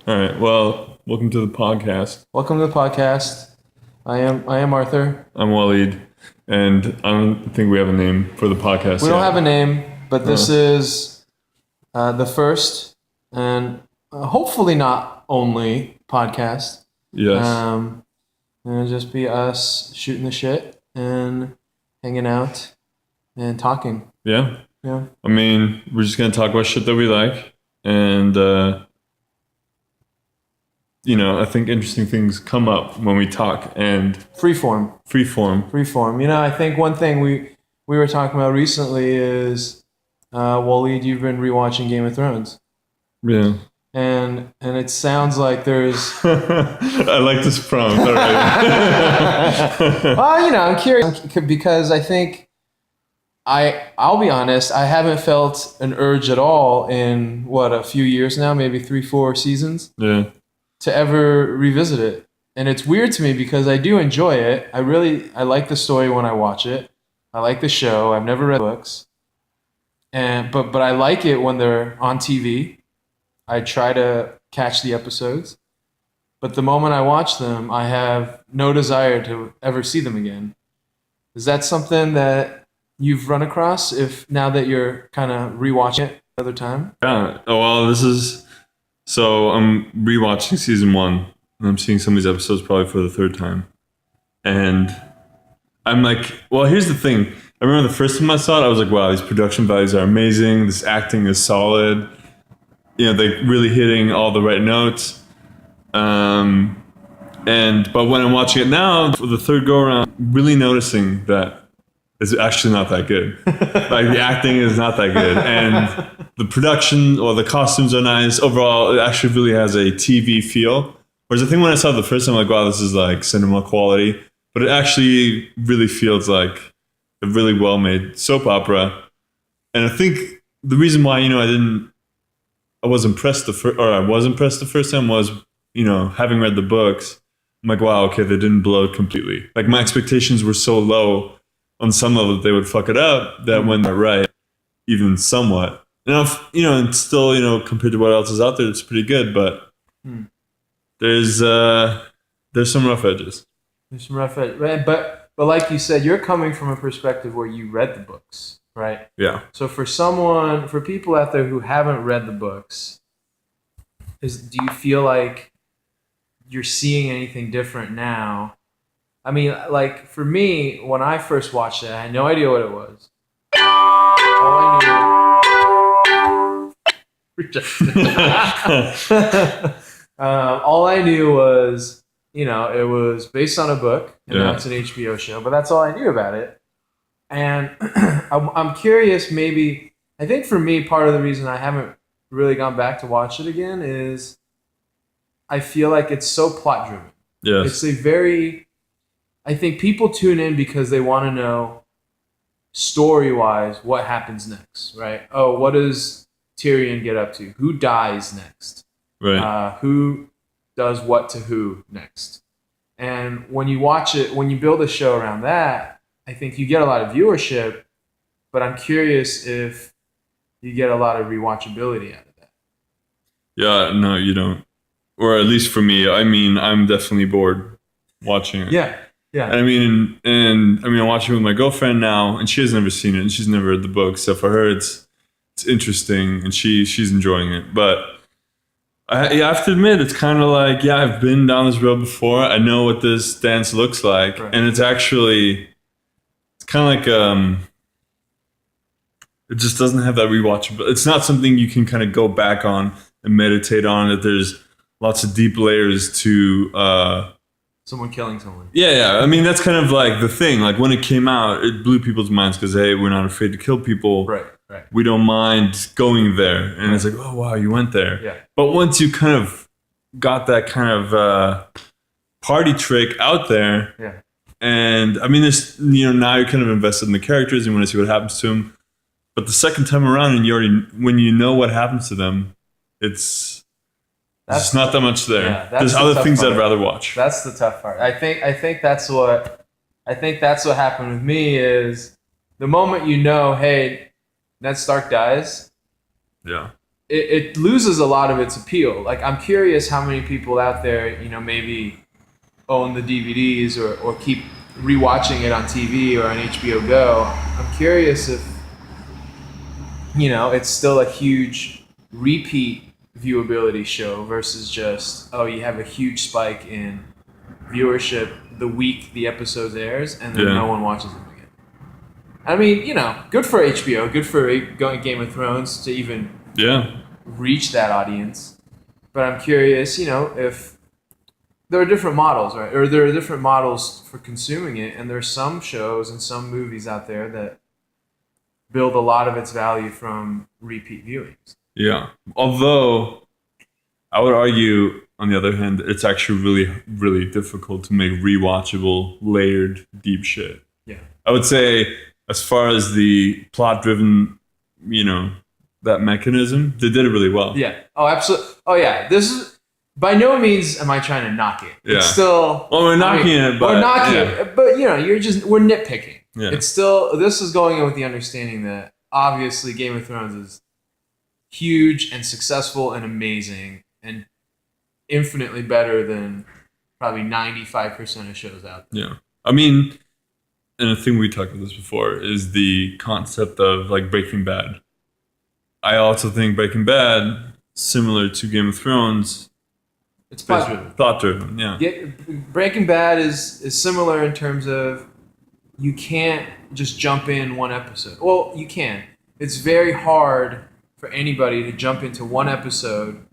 All right. Well, welcome to the podcast. Welcome to the podcast. I am Arthur. I'm Walid, and I don't think we have a name for the podcast. We don't yet. have a name, but this is the first and hopefully not only podcast. Yes. And it'll just be us shooting the shit and hanging out and talking. Yeah. Yeah. I mean, we're just gonna talk about shit that we like, and I think interesting things come up when we talk and Freeform. freeform. I think one thing we were talking about recently is Walid, you've been rewatching Game of Thrones. Yeah. And it sounds like there's I like this prompt already. well, I'm curious because I think I'll be honest, I haven't felt an urge at all in a few years now, maybe 3-4 seasons. Yeah. To ever revisit it. And it's weird to me because I do enjoy it. I like the story when I watch it. I like the show. I've never read books. But I like it when they're on TV. I try to catch the episodes. But the moment I watch them, I have no desire to ever see them again. Is that something that you've run across now that you're kind of rewatching it another time? Yeah. Oh, well, So I'm rewatching season 1, and I'm seeing some of these episodes probably for the third time. And I'm like, well, here's the thing. I remember the first time I saw it, I was like, wow, these production values are amazing. This acting is solid. They're really hitting all the right notes. But when I'm watching it now, for the third go around, really noticing that it's actually not that good. Like the acting is not that good. And the production or the costumes are nice. Overall, it actually really has a TV feel. Whereas I think when I saw it the first time, I'm like, wow, this is like cinema quality. But it actually really feels like a really well-made soap opera. And I think the reason why, I was impressed the first time was, having read the books, I'm like, wow, okay, they didn't blow it completely. Like my expectations were so low on some level that they would fuck it up that when they're right, even somewhat. And still, compared to what else is out there, it's pretty good, but there's some rough edges. There's some rough edges. But like you said, you're coming from a perspective where you read the books, right? Yeah. So for people out there who haven't read the books, do you feel like you're seeing anything different now? I mean, like for me, when I first watched it, I had no idea what it was. All I knew was, it was based on a book, and now it's an HBO show. But that's all I knew about it. And I'm curious. Maybe I think for me, part of the reason I haven't really gone back to watch it again is I feel like it's so plot driven. Yes. I think people tune in because they want to know story-wise what happens next, right? Oh, what does Tyrion get up to? Who dies next? Right. Who does what to who next? And when you watch it, when you build a show around that, I think you get a lot of viewership, but I'm curious if you get a lot of rewatchability out of that. Yeah, no, you don't. Or at least for me, I'm definitely bored watching it. Yeah. Yeah. I'm watching it with my girlfriend now, and she has never seen it, and she's never read the book. So for her, it's interesting, and she's enjoying it. But I have to admit, it's kind of like, I've been down this road before. I know what this dance looks like, right. And it's kind of like it just doesn't have that rewatchable. It's not something you can kind of go back on and meditate on. That there's lots of deep layers to. Someone killing someone. Yeah. That's kind of like the thing. Like when it came out, it blew people's minds because, hey, we're not afraid to kill people. Right. We don't mind going there. And It's like, oh, wow, you went there. Yeah. But once you kind of got that kind of party trick out there. Yeah. And there's, now you're kind of invested in the characters and you want to see what happens to them. But the second time around, and when you know what happens to them, it's not that much there. Yeah, there's other things I'd rather watch. That's the tough part. I think that's what happened with me is the moment hey, Ned Stark dies. Yeah. it loses a lot of its appeal. Like, I'm curious how many people out there, maybe own the DVDs or keep rewatching it on TV or on HBO Go. I'm curious if, it's still a huge repeat viewability show versus just, oh, you have a huge spike in viewership the week the episode airs and then no one watches them again. I mean, good for HBO, good for Game of Thrones to even reach that audience. But I'm curious, if there are different models, right? Or there are different models for consuming it, and there's some shows and some movies out there that build a lot of its value from repeat viewings. Yeah. Although, I would argue, on the other hand, it's actually really, really difficult to make rewatchable, layered, deep shit. Yeah. I would say, as far as the plot-driven, that mechanism, they did it really well. Yeah. Oh, absolutely. Oh, yeah. This is, by no means am I trying to knock it. Yeah. It's still... Well, we're knocking it, but... We're knocking it, but, we're nitpicking. Yeah. It's still... This is going in with the understanding that, obviously, Game of Thrones is huge and successful and amazing and infinitely better than probably 95% of shows out there. Yeah. I mean, and I think we talked about this before, is the concept of, like, Breaking Bad. I also think Breaking Bad, similar to Game of Thrones... It's plot-driven. Plot-driven, yeah. Breaking Bad is similar in terms of you can't just jump in one episode. Well, you can. It's very hard for anybody to jump into one episode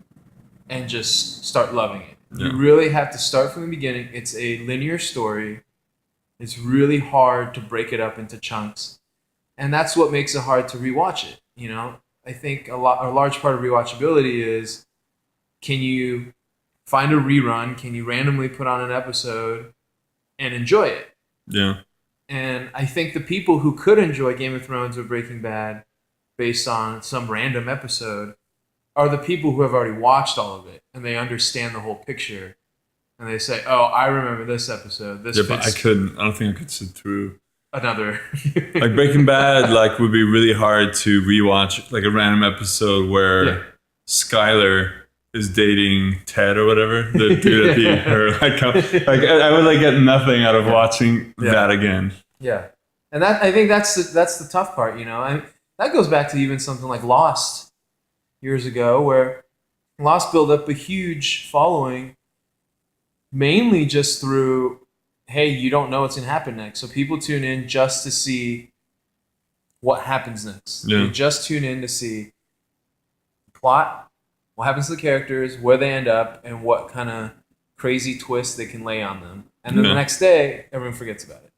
and just start loving it. Yeah. You really have to start from the beginning. It's a linear story. It's really hard to break it up into chunks. And that's what makes it hard to rewatch it. I think a large part of rewatchability is, can you find a rerun? Can you randomly put on an episode and enjoy it? Yeah. And I think the people who could enjoy Game of Thrones or Breaking Bad based on some random episode are the people who have already watched all of it and they understand the whole picture. And they say, oh, I remember this episode. This but I don't think I could sit through another. Like Breaking Bad, would be really hard to rewatch, like a random episode where Skylar is dating Ted or whatever, the dude at the her I would get nothing out of watching that again. Yeah, and I think that's the tough part, and that goes back to even something like Lost years ago, where Lost built up a huge following, mainly just through, hey, you don't know what's gonna happen next, so people tune in just to see what happens next. Yeah. They just tune in to see plot. What happens to the characters, where they end up, and what kind of crazy twist they can lay on them. And then the next day, everyone forgets about it.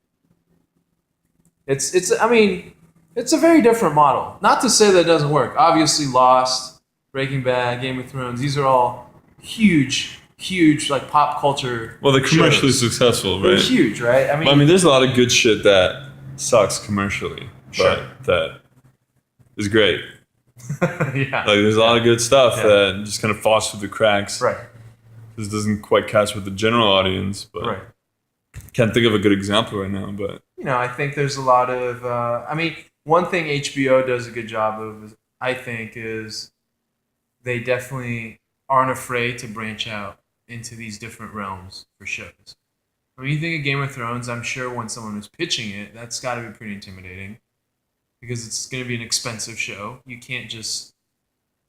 It's a very different model. Not to say that it doesn't work. Obviously, Lost, Breaking Bad, Game of Thrones, these are all huge, pop culture. Well, they're commercially successul, right? They're huge, right? I mean, there's a lot of good shit that sucks commercially, but that is great. Yeah. There's a lot of good stuff that just kind of falls through the cracks. Right. This doesn't quite catch with the general audience, but can't think of a good example right now. But I think there's a lot of. One thing HBO does a good job of, I think, is they definitely aren't afraid to branch out into these different realms for shows. When you think of Game of Thrones, I'm sure when someone was pitching it, that's got to be pretty intimidating. Because it's going to be an expensive show. You can't just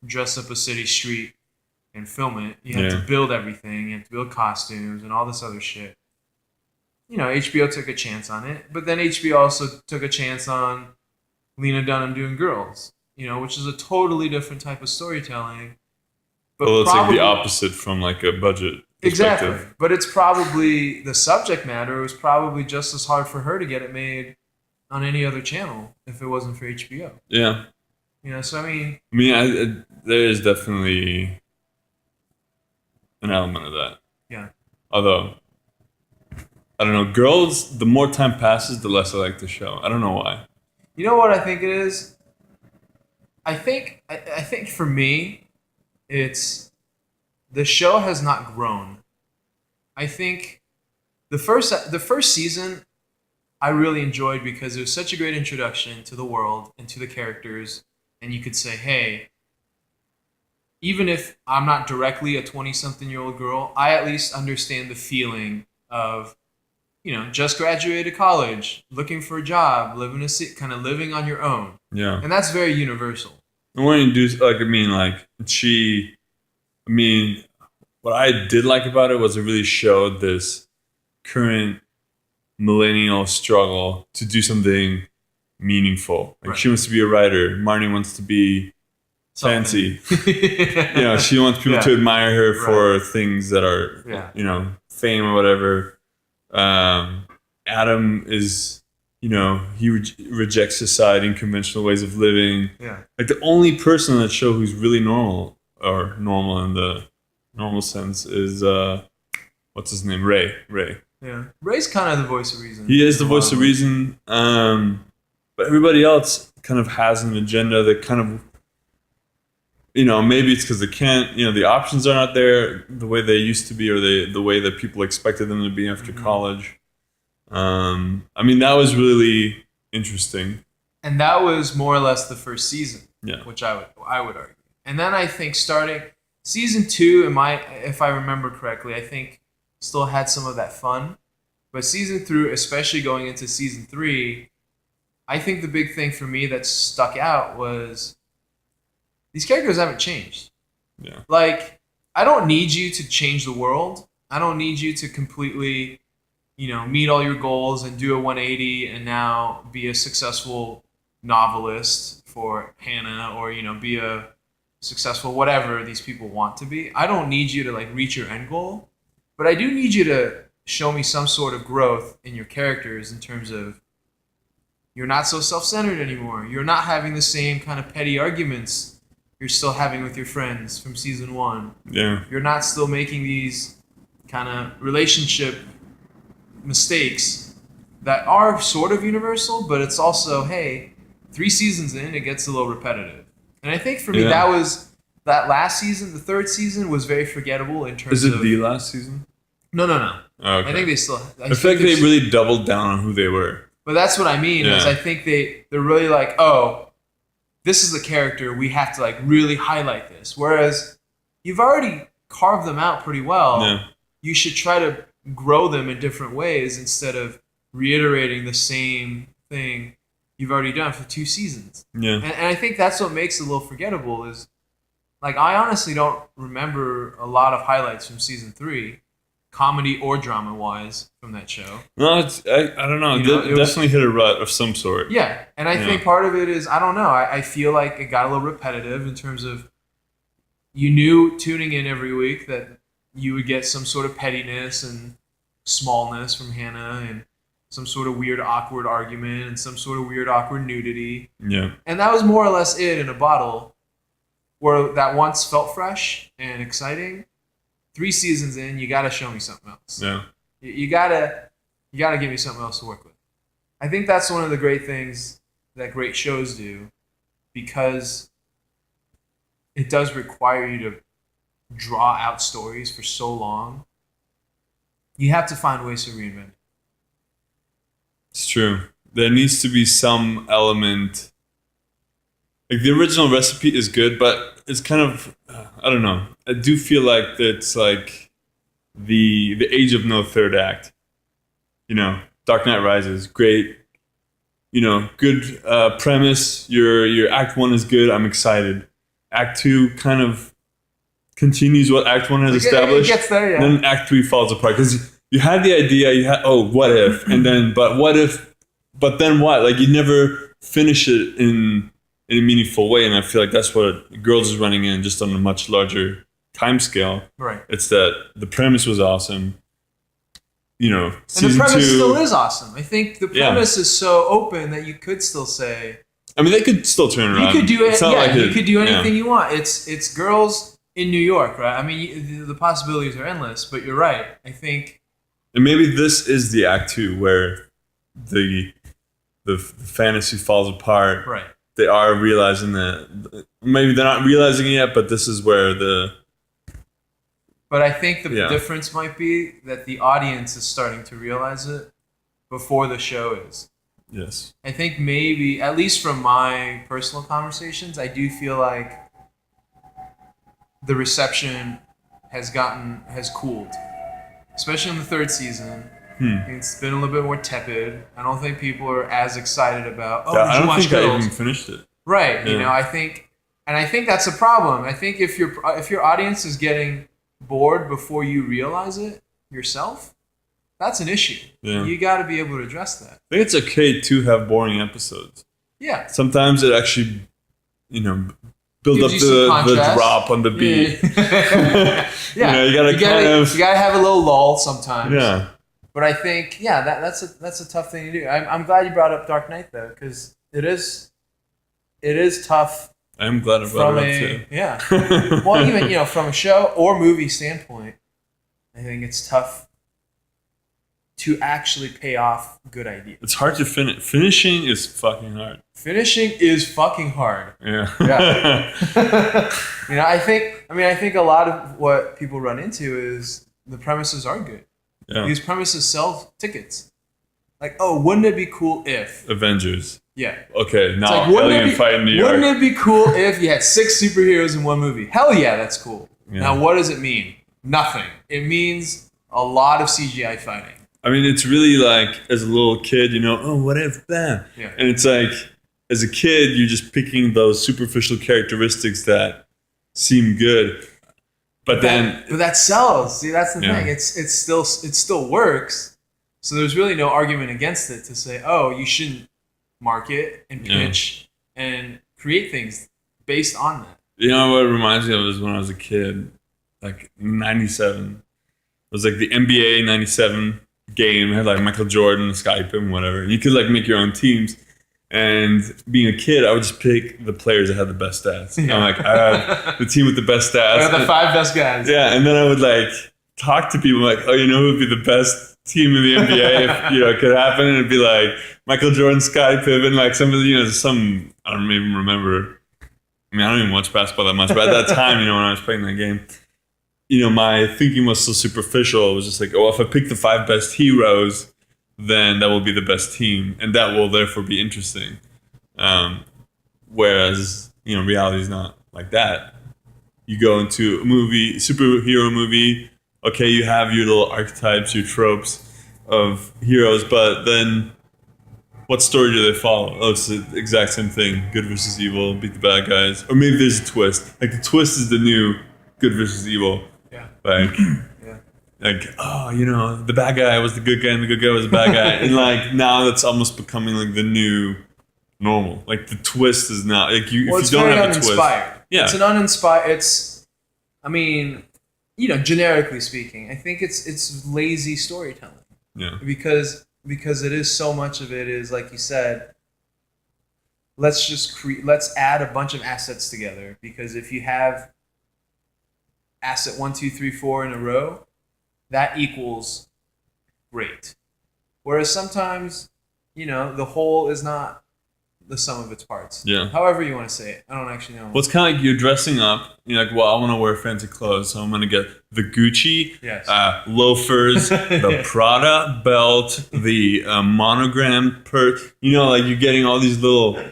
dress up a city street and film it. You have to build everything. You have to build costumes and all this other shit. HBO took a chance on it. But then HBO also took a chance on Lena Dunham doing Girls, which is a totally different type of storytelling. But it's the opposite from a budget perspective. Exactly. But it's probably, the subject matter was probably just as hard for her to get it made on any other channel if it wasn't for HBO. Yeah. So there is definitely an element of that. Yeah. Although, I don't know, Girls, the more time passes, the less I like the show. I don't know why. You know what I think it is? I think for me, it's the show has not grown. I think the first season I really enjoyed because it was such a great introduction to the world and to the characters, and you could say, hey, even if I'm not directly a 20-something-year-old girl, I at least understand the feeling of, just graduated college, looking for a job, living kind of living on your own. Yeah. And that's very universal. And when you do, like, I mean, what I did like about it was it really showed this current millennial struggle to do something meaningful. Like, she wants to be a writer. Marnie wants to be fancy. She wants people to admire her for things that are, fame or whatever. Adam is, he rejects society and conventional ways of living. Yeah. Like, the only person on that show who's really normal, or normal in the normal sense, is what's his name? Ray. Yeah. Ray's kind of the voice of reason. He is the voice of reason. But everybody else kind of has an agenda that kind of, maybe it's because they can't, the options are not there the way they used to be, or the way that people expected them to be after college. That was really interesting. And that was more or less the first season, yeah, which I would argue. And then I think starting season 2, if I remember correctly, I think still had some of that fun. But season 3, especially going into season 3, I think the big thing for me that stuck out was these characters haven't changed. Yeah. Like, I don't need you to change the world. I don't need you to completely, meet all your goals and do a 180 and now be a successful novelist for Hannah, or, be a successful whatever these people want to be. I don't need you to, like, reach your end goal. But I do need you to show me some sort of growth in your characters in terms of you're not so self-centered anymore. You're not having the same kind of petty arguments you're still having with your friends from season 1. Yeah. You're not still making these kind of relationship mistakes that are sort of universal, but it's also, hey, 3 seasons in, it gets a little repetitive. And I think for me, that last season, the 3rd season, was very forgettable in terms of... Is it the last season? No. Oh, okay. I think they still... I feel like they really doubled down on who they were. But that's what I mean, is I think they're really like, oh, this is the character, we have to, like, really highlight this. Whereas you've already carved them out pretty well. Yeah. You should try to grow them in different ways instead of reiterating the same thing you've already done for 2 seasons. Yeah. And I think that's what makes it a little forgettable is, like, I honestly don't remember a lot of highlights from season 3, comedy or drama wise, from that show. No, I don't know. It definitely hit a rut of some sort. Yeah, and I think part of it is, I don't know, I feel like it got a little repetitive in terms of you knew tuning in every week that you would get some sort of pettiness and smallness from Hannah, and some sort of weird awkward argument, and some sort of weird awkward nudity. Yeah. And that was more or less it in a bottle, where that once felt fresh and exciting. 3 seasons in, you got to show me something else. Yeah. You gotta give me something else to work with. I think that's one of the great things that great shows do, because it does require you to draw out stories for so long. You have to find ways to reinvent. It's true. There needs to be some element. Like, the original recipe is good, but it's kind of, I don't know. I do feel like it's like the age of no third act. Dark Knight Rises, great. Good premise. Your Act 1 is good. I'm excited. Act 2 kind of continues what Act 1 has established. It gets there, yeah. And then Act 3 falls apart because you had the idea. What if? And then, but what if? But then what? Like, you never finish it in a meaningful way, and I feel like that's what Girls is running in, just on a much larger time scale. Right. It's that the premise was awesome. And the premise still is awesome. I think the premise is so open that you could still say... I mean, they could still turn around. You could do it. You could do anything you want. It's girls in New York, right? I mean, the possibilities are endless, but you're right. I think... And maybe this is the Act 2 where the fantasy falls apart. Right. They are realizing that. Maybe they're not realizing it yet, but this is where the... But I think the difference might be that the audience is starting to realize it before the show is. Yes. I think maybe, at least from my personal conversations, I do feel like the reception has cooled, especially in the third season. It's been a little bit more tepid. I don't think people are as excited about. Oh, I did you don't watch think I Girls? even finished it. Right. Yeah. You know, I think that's a problem. I think if your audience is getting bored before you realize it yourself, that's an issue. Yeah. You got to be able to address that. I think it's okay to have boring episodes. Yeah. Sometimes it actually, build Gives up you some the contrast. drop on the beat. Yeah. You gotta have a little lull sometimes. Yeah. But I think, that's a tough thing to do. I'm glad you brought up Dark Knight though, because it is tough. I'm glad I brought it up too. Yeah. Well, even from a show or movie standpoint, I think it's tough to actually pay off good ideas. It's hard to finish. Finishing is fucking hard. Finishing is fucking hard. Yeah. Yeah. I think a lot of what people run into is the premises are good. Yeah. These premises sell tickets. Like, oh, wouldn't it be cool if? Avengers. Yeah. Okay, now It's like, alien fight in New York. Wouldn't it be cool if you had 6 superheroes in one movie? Hell yeah, that's cool. Yeah. Now, what does it mean? Nothing. It means a lot of CGI fighting. I mean, it's really like, as a little kid, oh, what if that? Yeah. And it's like, as a kid, you're just picking those superficial characteristics that seem good. But that sells. See, that's the Yeah. thing. It still works. So there's really no argument against it to say, oh, you shouldn't market and pitch and create things based on that. You know what it reminds me of is when I was a kid, like 97. It was like the NBA 97 game. It had like Michael Jordan, Skype, and whatever. And you could like make your own teams. And being a kid, I would just pick the players that had the best stats. Yeah. I'm like, I have the team with the best stats. They're the 5 best guys. Yeah, and then I would like talk to people like, oh, who would be the best team in the NBA if it could happen? And it'd be like Michael Jordan, Scottie Pippen, like some of the some I don't even remember. I mean, I don't even watch basketball that much, but at that time, when I was playing that game, my thinking was so superficial. It was just like, oh, if I pick the 5 best heroes, then that will be the best team, and that will therefore be interesting. Whereas, reality is not like that. You go into a movie, superhero movie, okay, you have your little archetypes, your tropes of heroes, but then what story do they follow? Oh, it's the exact same thing. Good versus evil, beat the bad guys. Or maybe there's a twist. Like, the twist is the new good versus evil. Yeah. Like... Like, oh, the bad guy was the good guy and the good guy was the bad guy. And like, now that's almost becoming like the new normal. Like, the twist is not, like, if you don't have a twist. Yeah. It's an uninspired, generically speaking, I think it's lazy storytelling. Yeah. Because it is so much of it is, like you said, let's add a bunch of assets together. Because if you have asset 1, 2, 3, 4 in a row, that equals great. Whereas sometimes, the whole is not the sum of its parts. Yeah. However you want to say it. I don't actually know. Well, it's kind of like you're dressing up. You're like, well, I want to wear fancy clothes, so I'm going to get the Gucci loafers, the Prada belt, the monogram purse. Like you're getting all these little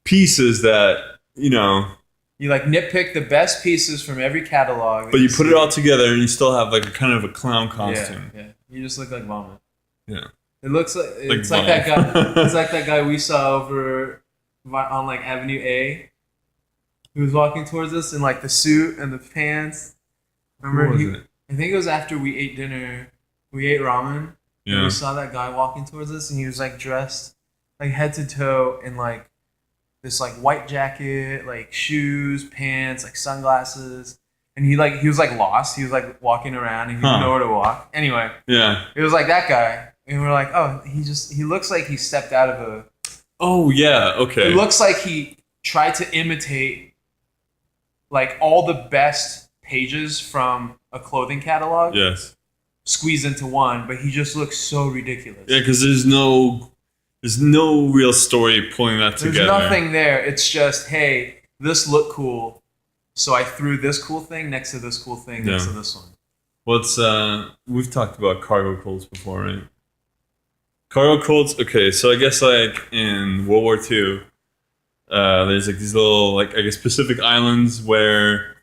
pieces that, You nitpick the best pieces from every catalog. But you put it all together and you still have like kind of a clown costume. Yeah. You just look like vomit. Yeah. It looks like it's like that guy. It's like that guy we saw over on like Avenue A, who was walking towards us in like the suit and the pants. Remember? Who was it? I think it was after we ate dinner. We ate ramen. Yeah. And we saw that guy walking towards us, and he was like dressed like head to toe in like this like white jacket, like shoes, pants, like sunglasses. And he was like lost. He was like walking around and he didn't know where to walk. Anyway. Yeah. It was like that guy. And we're like, oh, he looks like he stepped out of a... Oh, yeah, okay. It looks like he tried to imitate like all the best pages from a clothing catalog. Yes. Squeezed into one, but he just looks so ridiculous. Yeah, because there's no real story pulling that together. There's nothing there. It's just, hey, this looked cool, so I threw this cool thing next to this cool thing next to this one. Well, we've talked about cargo cults before, right? Cargo cults, okay, so I guess like in World War II, there's like these little, like, I guess Pacific islands where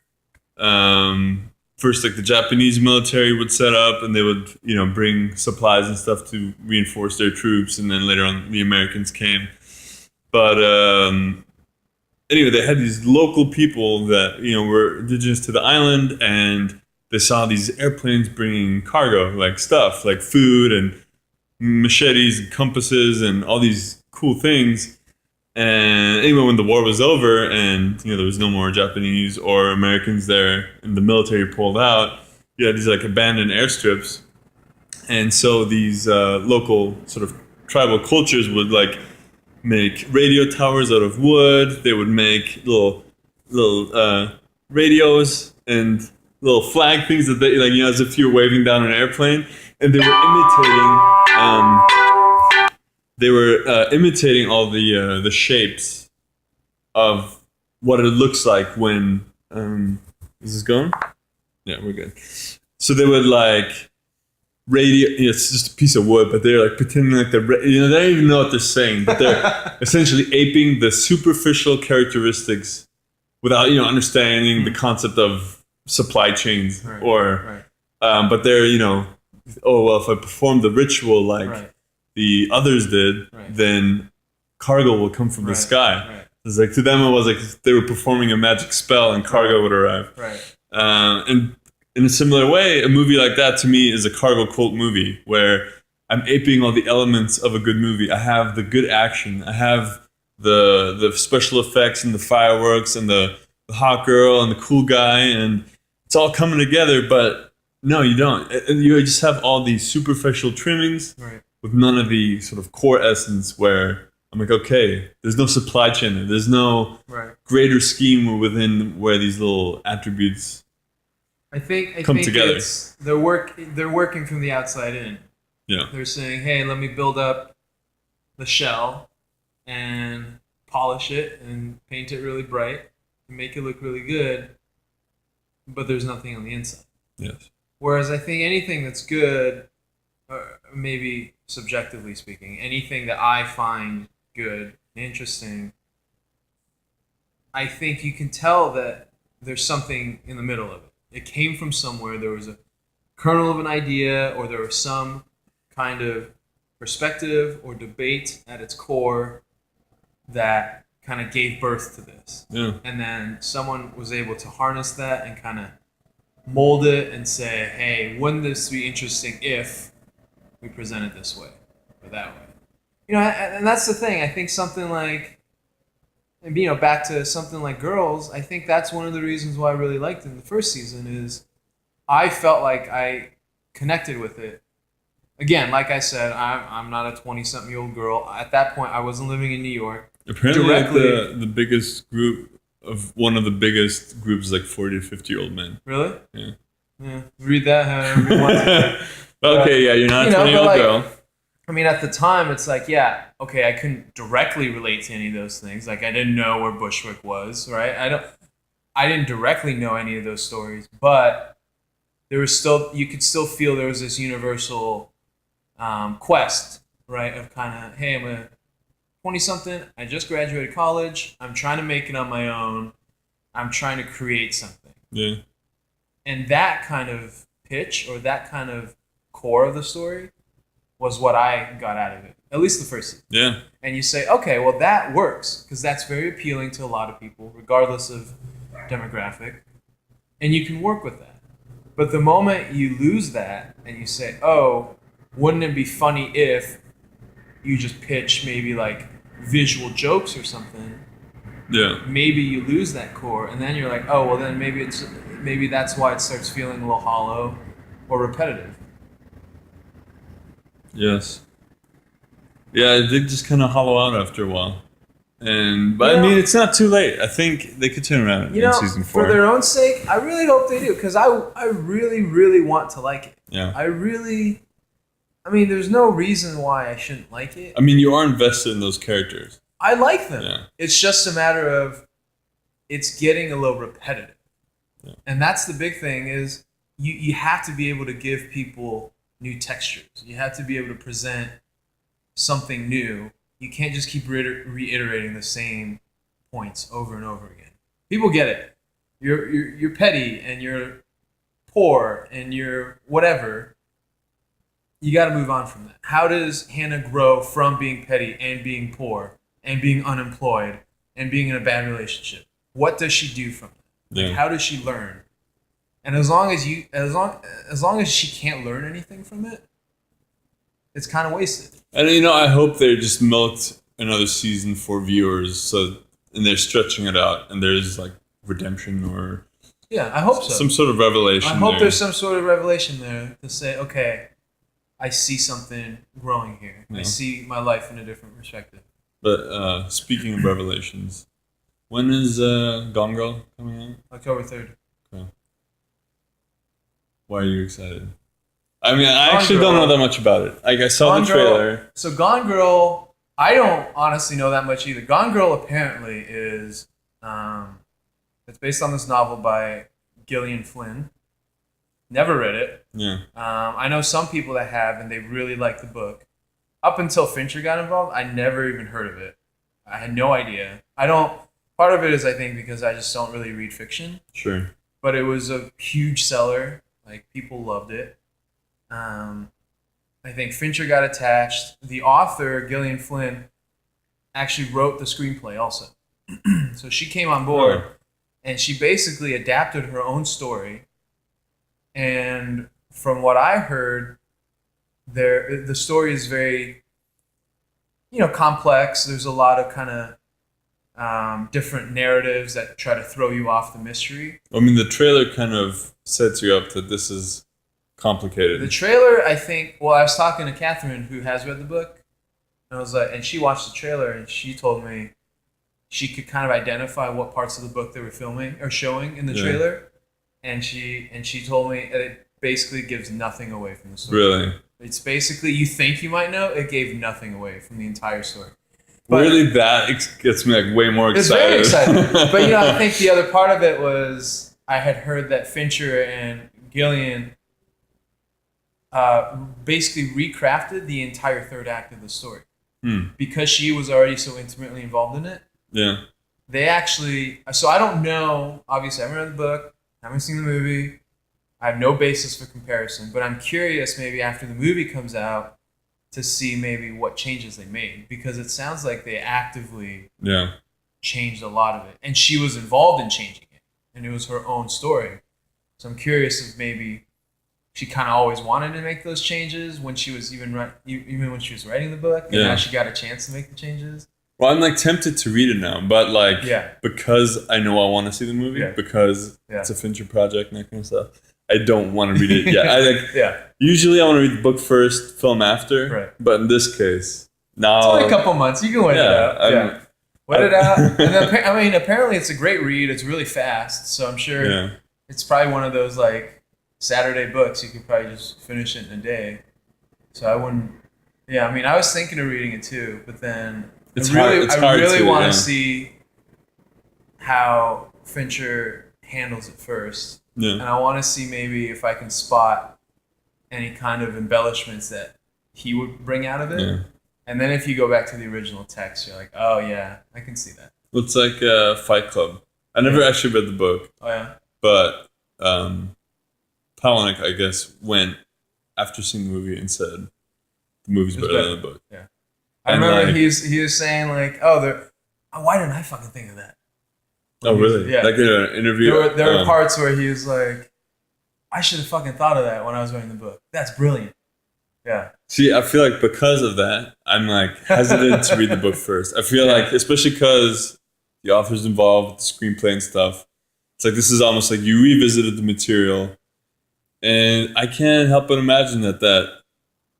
First, like the Japanese military would set up, and they would, bring supplies and stuff to reinforce their troops, and then later on the Americans came. But anyway, they had these local people that were indigenous to the island, and they saw these airplanes bringing cargo, like stuff, like food and machetes and compasses and all these cool things. And anyway, when the war was over and there was no more Japanese or Americans there, and the military pulled out, you had these like abandoned airstrips, and so these local sort of tribal cultures would like make radio towers out of wood. They would make little radios and little flag things that they like, as if you were waving down an airplane, and they were imitating all the shapes of what it looks like when is this going? Yeah, we're good. So they would like radio. It's just a piece of wood, but they're like pretending like they don't even know what they're saying, but they're essentially aping the superficial characteristics without understanding the concept of supply chains, or but they're oh well, if I perform the ritual like the others did, then cargo will come from the sky. It's like to them it was like they were performing a magic spell and cargo would arrive. And in a similar way, a movie like that to me is a cargo cult movie where I'm aping all the elements of a good movie. I have the good action. I have the special effects and the fireworks and the hot girl and the cool guy, and it's all coming together. But no, you don't. You just have all these superficial trimmings with none of the sort of core essence where I'm like, okay, there's no supply chain. There's no greater scheme within where these little attributes I think together. They're working from the outside in. Yeah. They're saying, hey, let me build up the shell and polish it and paint it really bright and make it look really good, but there's nothing on the inside. Yes. Whereas I think anything that's good, or maybe subjectively speaking, anything that I find good and interesting, I think you can tell that there's something in the middle of it. It came from somewhere. There was a kernel of an idea, or there was some kind of perspective or debate at its core that kind of gave birth to this. Yeah. And then someone was able to harness that and kind of mold it and say, hey, wouldn't this be interesting if we present it this way or that way? And that's the thing. I think something like, back to something like Girls, I think that's one of the reasons why I really liked it in the first season is I felt like I connected with it. Again, like I said, I'm not a 20-something-year-old girl. At that point, I wasn't living in New York. Apparently, like the biggest group of one of the biggest groups is like 40 to 50-year-old men. Really? Yeah. Read that however you want to. Okay, yeah, you're not a 20-year-old girl. At the time, it's like, yeah, okay, I couldn't directly relate to any of those things. Like, I didn't know where Bushwick was, right? I didn't directly know any of those stories, but there was still, you could still feel there was this universal quest, right? Of kind of, hey, I'm a 20-something, I just graduated college, I'm trying to make it on my own, I'm trying to create something. Yeah. And that kind of pitch, or that kind of core of the story, was what I got out of it. At least the first season. Yeah. And you say, okay, well, that works, because that's very appealing to a lot of people, regardless of demographic. And you can work with that. But the moment you lose that, and you say, oh, wouldn't it be funny if you just pitch maybe like visual jokes or something? Yeah. Maybe you lose that core, and then you're like, oh, well, then maybe that's why it starts feeling a little hollow or repetitive. Yes. Yeah, it did just kind of hollow out after a while. But I mean, it's not too late. I think they could turn around in season 4. For their own sake, I really hope they do, because I really, really want to like it. Yeah. There's no reason why I shouldn't like it. I mean, you are invested in those characters. I like them. Yeah. It's just a matter of it's getting a little repetitive. Yeah. And that's the big thing is you have to be able to give people new textures. You have to be able to present something new. You can't just keep reiterating the same points over and over again. People get it. you're petty and you're poor and you're whatever. You got to move on from that. How does Hannah grow from being petty and being poor and being unemployed and being in a bad relationship? What does she do from that? Like, Yeah. how does she learn? And as long as she can't learn anything from it, it's kind of wasted. And I hope they just milked another season for viewers, and they're stretching it out, and there's like redemption or Yeah, I hope so. some sort of revelation. I hope there. there's some sort of revelation there to say, okay, I see something growing here. Yeah. I see my life in a different perspective. But speaking of revelations, when is Gone Girl coming out? October 3rd. Okay. Why are you excited? I mean, I Gone actually Girl. don't know that much about it. Like, I saw the trailer. So Gone Girl, I don't honestly know that much either. Gone Girl apparently is, it's based on this novel by Gillian Flynn. Never read it. Yeah. I know some people that have, and they really like the book. Up until Fincher got involved, I never even heard of it. I had no idea. Part of it is, I think, because I just don't really read fiction. Sure. But it was a huge seller. Like, people loved it. I think Fincher got attached. The author, Gillian Flynn, actually wrote the screenplay also. So she came on board, and she basically adapted her own story. And from what I heard, the story is very, complex. There's a lot of kind of different narratives that try to throw you off the mystery. I mean, the trailer kind of sets you up that this is complicated. The trailer, I think. Well, I was talking to Catherine, who has read the book, and I was like, and she watched the trailer, and she told me she could kind of identify what parts of the book they were filming or showing in the Yeah. trailer, and she told me that it basically gives nothing away from the story. Really? It's basically, you think you might know, it gave nothing away from the entire story. But Really, that gets me like way more excited. it's very exciting. But I think the other part of it was I had heard that Fincher and Gillian basically recrafted the entire third act of the story. Because she was already so intimately involved in it. Yeah. They actually, so I don't know, obviously I haven't read the book, I haven't seen the movie, I have no basis for comparison, but I'm curious maybe after the movie comes out to see maybe what changes they made, because it sounds like they actively changed a lot of it, and she was involved in changing it, and it was her own story. So I'm curious if maybe she kind of always wanted to make those changes when she was even when she was writing the book, and now she got a chance to make the changes. Well, I'm like tempted to read it now, but like Yeah. because I know I want to see the movie, because it's a Fincher project and that kind of stuff. I don't want to read it yet. Usually I want to read the book first, film after. Right. But in this case, now It's only a couple months. You can wait it out. Wait it out. And then, apparently it's a great read. It's really fast, so I'm sure it's probably one of those like Saturday books. You could probably just finish it in a day. So I wouldn't. Yeah, I was thinking of reading it too, but then I really want to see how Fincher handles it first. Yeah. And I want to see maybe if I can spot any kind of embellishments that he would bring out of it. Yeah. And then if you go back to the original text, you're like, oh yeah, I can see that. It's like Fight Club. I never actually read the book. Oh yeah? But Palahniuk, I guess, went after seeing the movie and said the movie's better than the book. Yeah. I remember he was saying like, why didn't I fucking think of that? Oh really? Yeah. Like in an interview. There were parts where he was like, I should have fucking thought of that when I was writing the book. That's brilliant. Yeah. See, I feel like because of that, I'm like hesitant to read the book first. I feel like, especially because the author's involved with the screenplay and stuff, it's like this is almost like you revisited the material, and I can't help but imagine that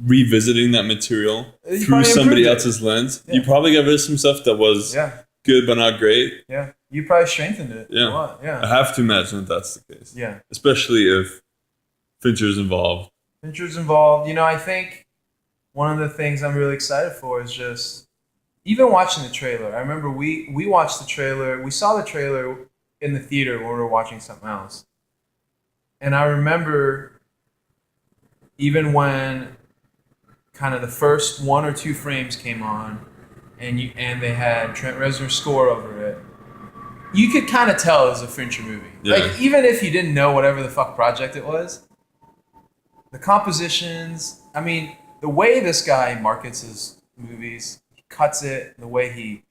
revisiting that material through somebody else's lens, you probably got rid of some stuff that was good but not great. Yeah. You probably strengthened it a lot. I Yeah. have to imagine that that's the case. Yeah. Especially if Fincher's involved. Fincher's involved. I think one of the things I'm really excited for is just even watching the trailer. I remember we watched the trailer. We saw the trailer in the theater when we were watching something else. And I remember even when kind of the first one or two frames came on and they had Trent Reznor's score over it, you could kind of tell it was a Fincher movie. Yeah. Like, even if you didn't know whatever the fuck project it was, the compositions, I mean, the way this guy markets his movies, he cuts it, the way he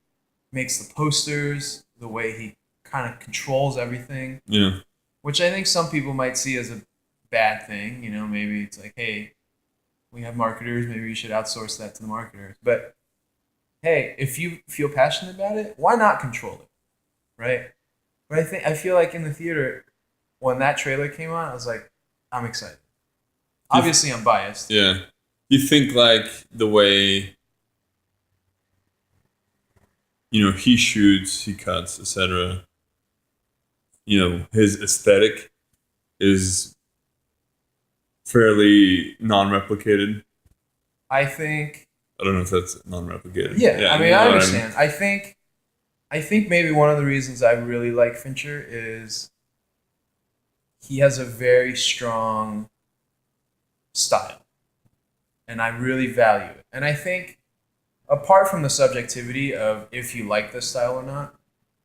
makes the posters, the way he kind of controls everything. Yeah. Which I think some people might see as a bad thing. You know, maybe it's like, hey, we have marketers, maybe you should outsource that to the marketers. But hey, if you feel passionate about it, why not control it? Right? But I feel like in the theater, when that trailer came on, I was like, I'm excited. Obviously, I'm biased. Yeah. You think like the way, he shoots, he cuts, etc. His aesthetic is fairly non-replicated. I think. I don't know if that's non-replicated. Yeah, I mean, I understand. I think maybe one of the reasons I really like Fincher is he has a very strong style, and I really value it. And I think, apart from the subjectivity of if you like this style or not,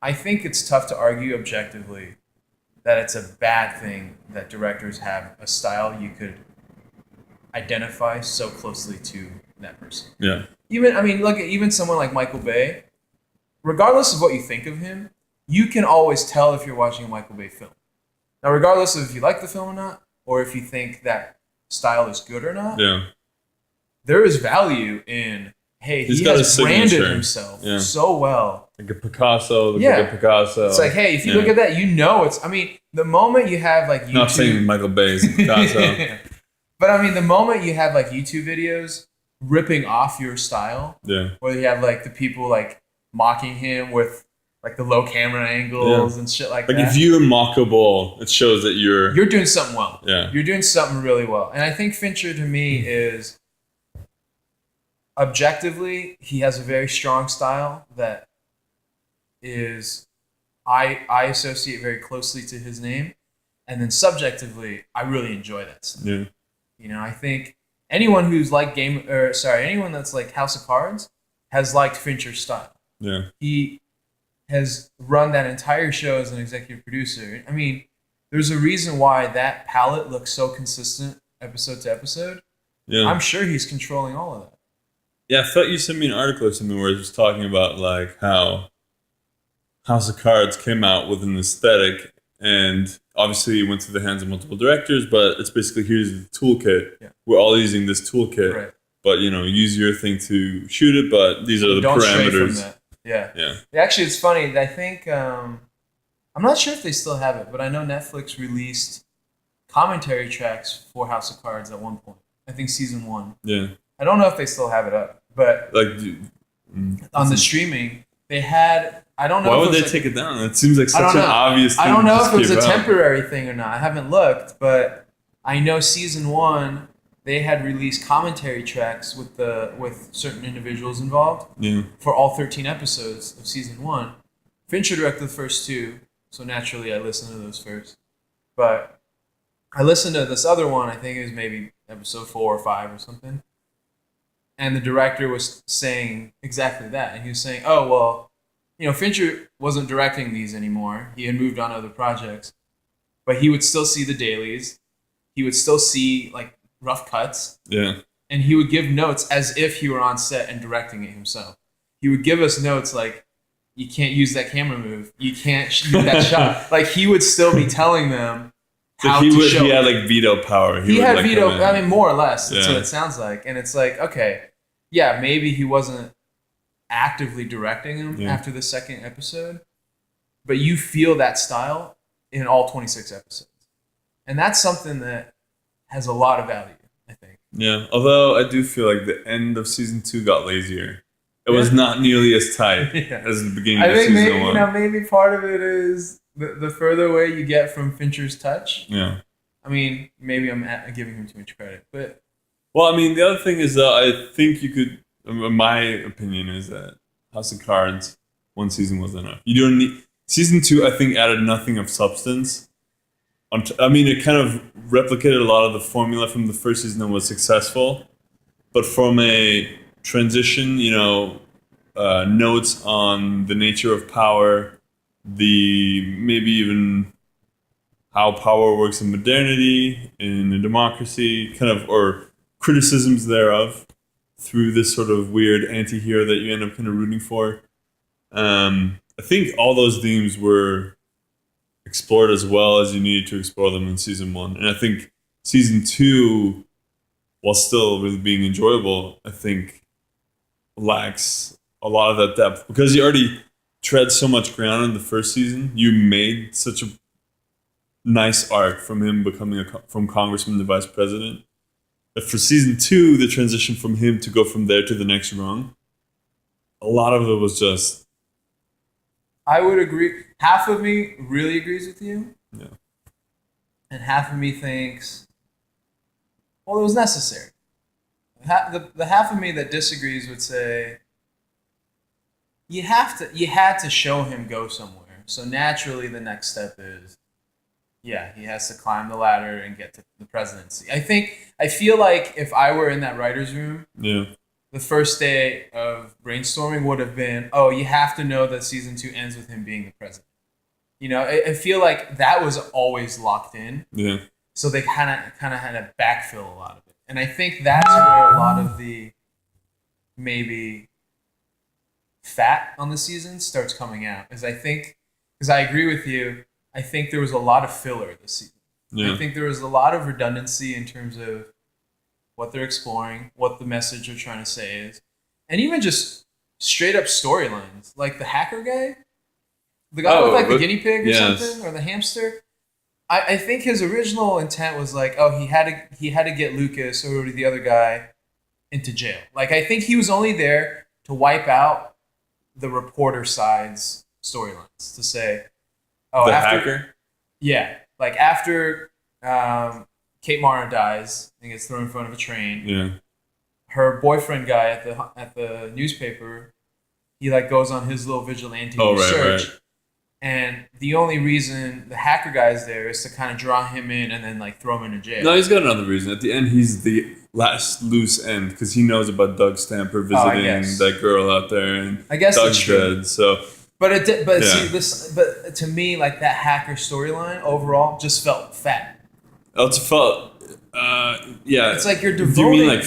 I think it's tough to argue objectively that it's a bad thing that directors have a style you could identify so closely to that person. Yeah. Look at even someone like Michael Bay. Regardless of what you think of him, you can always tell if you're watching a Michael Bay film. Now, regardless of if you like the film or not, or if you think that style is good or not, there is value in, hey, he has branded himself so well. Like a Picasso, like a Picasso. It's like, hey, if you look at that, the moment you have like YouTube... Not saying Michael Bay's Picasso. But the moment you have like YouTube videos ripping off your style, where you have like the people like mocking him with like the low camera angles and shit like that. Like if you're mockable, it shows that you're doing something well. Yeah. You're doing something really well. And I think Fincher to me is, objectively, he has a very strong style that is, I associate very closely to his name. And then subjectively, I really enjoy that stuff. Yeah. I think anyone who's like anyone that's like House of Cards has liked Fincher's style. Yeah. He has run that entire show as an executive producer. I mean, there's a reason why that palette looks so consistent episode to episode. Yeah. I'm sure he's controlling all of that. Yeah, I thought you sent me an article or something where it was talking about like how House of Cards came out with an aesthetic, and obviously it went through the hands of multiple directors, but it's basically, here's the toolkit. Yeah. We're all using this toolkit. Right. But, use your thing to shoot it, but these are the Don't parameters. Stray from that. Yeah. Actually, it's funny. I think, I'm not sure if they still have it, but I know Netflix released commentary tracks for House of Cards at one point. I think season 1. Yeah. I don't know if they still have it up, but on the streaming, they had, I don't know. Why would they take it down? It seems like such an obvious thing. I don't know if it was a temporary thing or not. I haven't looked, but I know season 1, they had released commentary tracks with certain individuals involved for all 13 episodes of season 1. Fincher directed the first 2, so naturally I listened to those first. But I listened to this other one, I think it was maybe episode 4 or 5 or something. And the director was saying exactly that. And he was saying, oh, well, Fincher wasn't directing these anymore. He had moved on to other projects. But he would still see the dailies. He would still see, like, rough cuts. Yeah. And he would give notes as if he were on set and directing it himself. He would give us notes like, you can't use that camera move. You can't shoot that shot. Like, he would still be telling them how to show. He had, like, veto power. He had veto, more or less. That's what it sounds like. And it's like, okay, yeah, maybe he wasn't actively directing them after the second episode, but you feel that style in all 26 episodes. And that's something that has a lot of value, I think. Yeah, although I do feel like the end of season 2 got lazier. It was not nearly as tight as the beginning of season 1. I think maybe part of it is the further away you get from Fincher's touch. Yeah. I mean, maybe I'm giving him too much credit, but... Well, I mean, the other thing is that I think you could... My opinion is that House of Cards, 1 season was enough. You don't need... Season 2, I think, added nothing of substance. It kind of replicated a lot of the formula from the first season that was successful. But from a transition, notes on the nature of power, the maybe even how power works in modernity, in a democracy, kind of, or criticisms thereof through this sort of weird anti-hero that you end up kind of rooting for. I think all those themes were explored as well as you needed to explore them in season one. And I think season two, while still really being enjoyable, I think lacks a lot of that depth because you already tread so much ground in the first season. You made such a nice arc from him becoming from congressman to vice president. But for season two, the transition from him to go from there to the next rung, a lot of it was just I would agree. Half of me really agrees with you, yeah. and half of me thinks, well, it was necessary. The half of me that disagrees would say you had to show him go somewhere. So naturally, the next step is, yeah, he has to climb the ladder and get to the presidency. I feel like if I were in that writer's room, Yeah. the first day of brainstorming would have been, oh, you have to know that season two ends with him being the president. You know, I feel like that was always locked in. Yeah. So they kind of had to backfill a lot of it. And I think that's where a lot of the maybe fat on the season starts coming out. Is I think, because I agree with you, I think there was a lot of filler this season. Yeah. I think there was a lot of redundancy in terms of what they're exploring, what the message they're trying to say is, and even just straight up storylines. Like the hacker guy, the guy with like the guinea pig or something, or the hamster. I think his original intent was like, oh, he had to get Lucas or the other guy into jail. Like I think he was only there to wipe out the reporter side's storylines to say, oh, the after, hacker? Yeah, like after Kate Mara dies and gets thrown in front of a train. Yeah. Her boyfriend guy at the newspaper, he like goes on his little vigilante research. Right. And the only reason the hacker guy is there is to kind of draw him in and then like throw him into jail. No, he's got another reason. At the end, he's the last loose end because he knows about Doug Stamper visiting that girl out there, and I guess Doug's dead. So, but to me, like that hacker storyline overall just felt fat. It felt, yeah. It's like you're devoting. Do you mean like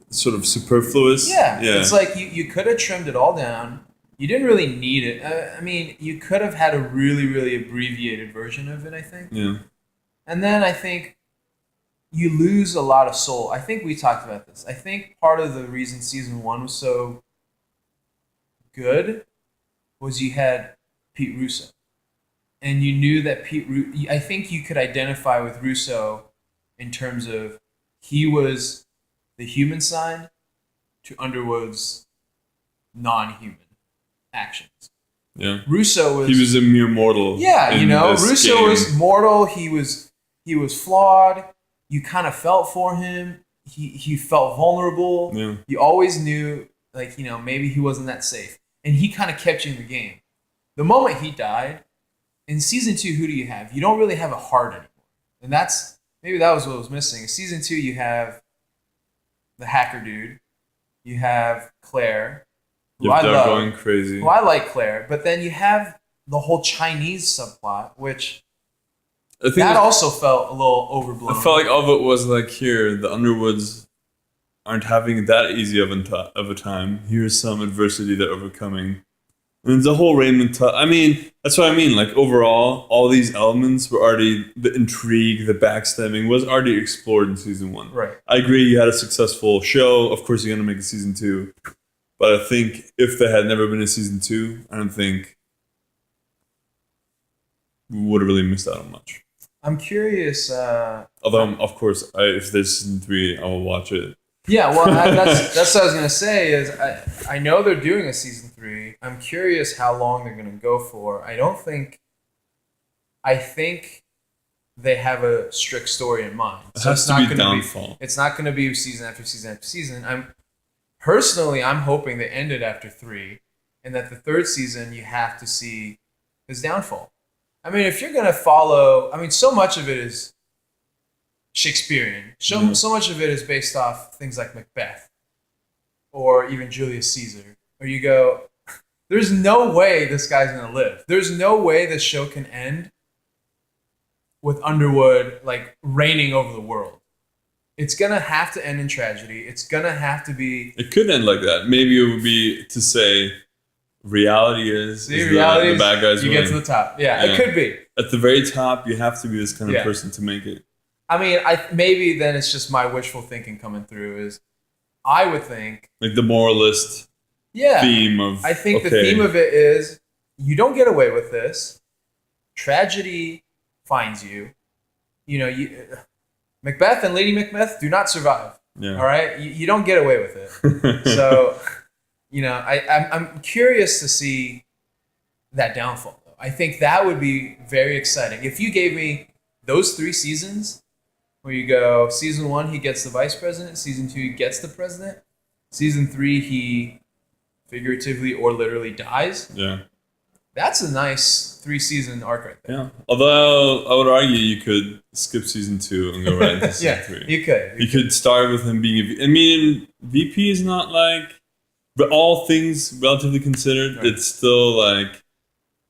sort of superfluous? Yeah. It's like you could have trimmed it all down. You didn't really need it. I mean, you could have had a really, really abbreviated version of it, I think. Yeah. And then I think you lose a lot of soul. I think we talked about this. I think part of the reason season one was so good was you had Pete Russo. And you knew that I think you could identify with Russo in terms of he was the human side to Underwood's non-human actions. Yeah. Russo he was a mere mortal. Yeah, Russo was mortal. He was flawed. You kind of felt for him. He felt vulnerable. Yeah. You always knew, like, maybe he wasn't that safe. And he kind of kept you in the game. The moment he died, in season two, who do you have? You don't really have a heart anymore. And maybe that was what was missing. In season two, you have the hacker dude. You have Claire. They're going crazy. Well, I like Claire, but then you have the whole Chinese subplot, which also felt a little overblown. I felt like all of it was like, here, the Underwoods aren't having that easy of a time. Here's some adversity they're overcoming. And the whole Raymond... that's what I mean. Like, overall, all these elements were already... The intrigue, the backstabbing was already explored in season one. Right. I agree, you had a successful show. Of course, you're going to make a season two. But I think if there had never been a season two, I don't think we would have really missed out on much. I'm curious. Although, of course, if there's season three, I will watch it. Yeah, well, that's what I was gonna say. Is I know they're doing a season three. I'm curious how long they're gonna go for. I think they have a strict story in mind. So it's not going to be It's not gonna be season after season after season. I'm hoping they ended after 3, and that the third season you have to see his downfall. I mean, if you're gonna follow, so much of it is Shakespearean. So much of it is based off things like Macbeth, or even Julius Caesar. Or you go, There's no way this guy's gonna live. There's no way this show can end with Underwood like reigning over the world. It's gonna have to end in tragedy. It's gonna have to be. It could end like that. Maybe it would be to say, reality is The reality the bad guys you win. get to the top. Yeah, it could be. At the very top, you have to be this kind of person to make it. I mean, maybe then it's just my wishful thinking coming through. Is I would think like the moralist theme of. I think the theme of it is you don't get away with this. Tragedy finds you. You know, Macbeth and Lady Macbeth do not survive. Yeah. All right, you don't get away with it. So, you know, I'm curious to see that downfall. Though. I think that would be very exciting if you gave me those 3 seasons, where you go season 1 he gets the vice president, season 2 he gets the president, season 3 he figuratively or literally dies. Yeah. That's a nice 3-season arc right there. Yeah. Although I would argue you could skip season 2 and go right into season 3. You could. You could start with him being I mean, VP is not like, but all things relatively considered, it's still like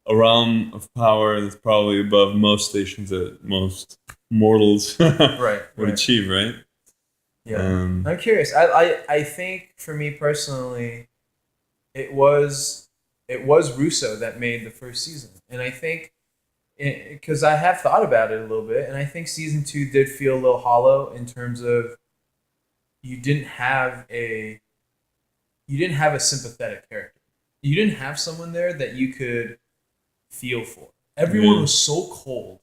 a realm of power that's probably above most stations that most mortals would achieve, right? Yeah. I'm curious. I think for me personally, it was Russo that made the first season. And I think, because I have thought about it a little bit, and I think season 2 did feel a little hollow in terms of you didn't have a sympathetic character. You didn't have someone there that you could feel for. Everyone was so cold.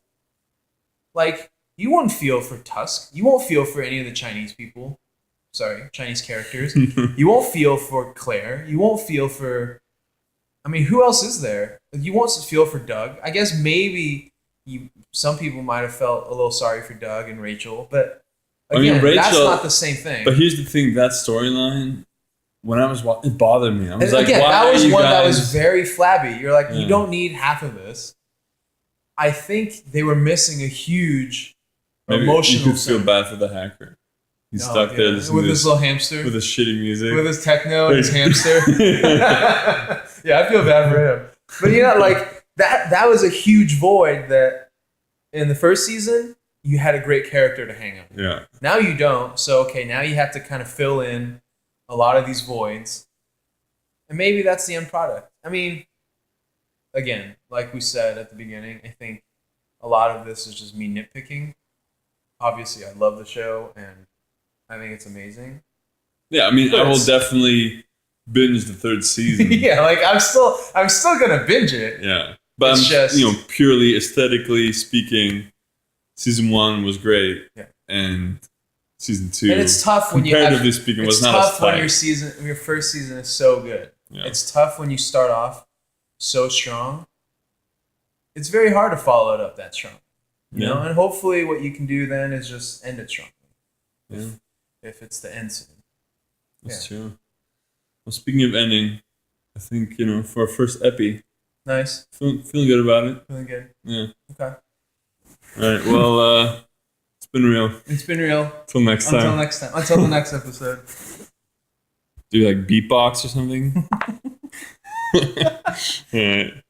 Like, you won't feel for Tusk. You won't feel for any of the Chinese people. Sorry, Chinese characters. You won't feel for Claire. You won't feel for... I mean, who else is there? You won't feel for Doug. I guess maybe some people might have felt a little sorry for Doug and Rachel, but again, Rachel, that's not the same thing. But here's the thing: that storyline, when I was watching, it bothered me. I was like, again, why that was one that guys... was very flabby. You're like, you don't need half of this. I think they were missing a huge emotional. You could feel bad for the hacker. He's stuck there with his little hamster, with his shitty music, with his techno and his hamster. Yeah, I feel bad for him. But you know, like that was a huge void that in the first season you had a great character to hang on. Yeah. Now you don't. So okay, now you have to kind of fill in a lot of these voids, and maybe that's the end product. I mean, again, like we said at the beginning, I think a lot of this is just me nitpicking. Obviously, I love the show and I think it's amazing. Yeah, I mean, I will definitely binge the 3rd season. Yeah, like I'm still gonna binge it. Yeah, but it's just, purely aesthetically speaking, season 1 was great. Yeah, and season 2, and it's tough when comparatively speaking, was not as tight. It's tough when your first season is so good. Yeah. It's tough when you start off so strong. It's very hard to follow it up that strong. You know, and hopefully what you can do then is just end it strong. Yeah. If it's the end soon. That's true. Well, speaking of ending, I think, for our first epi. Nice. Feeling good about it. Feeling good. Yeah. Okay. All right. Well, it's been real. It's been real. Until next time. Until the next episode. Do like beatbox or something? All right.